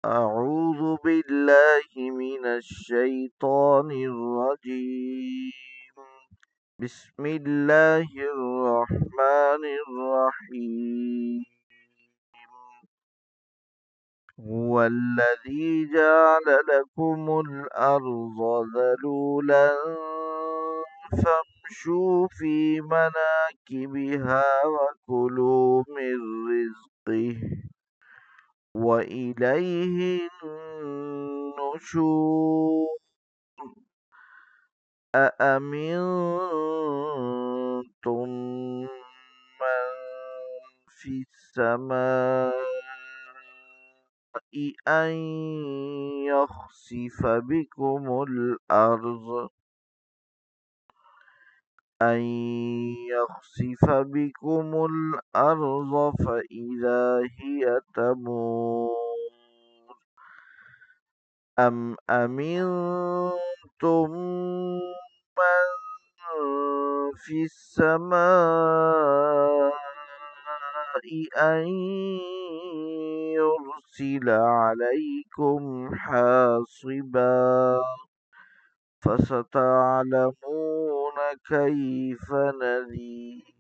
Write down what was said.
أعوذ بالله من الشيطان الرجيم. بسم الله الرحمن الرحيم. هو الذي جعل لكم الأرض ذلولا فامشوا في مناكبها وكلوا من رزقه وإليه النشور. أأمنتم من في السماء أن يخسف بكم الأرض أن فإذا هي تمور. أم أمنتم من في السماء أن يرسل عليكم حاصبا فستعلمون كيف نذير.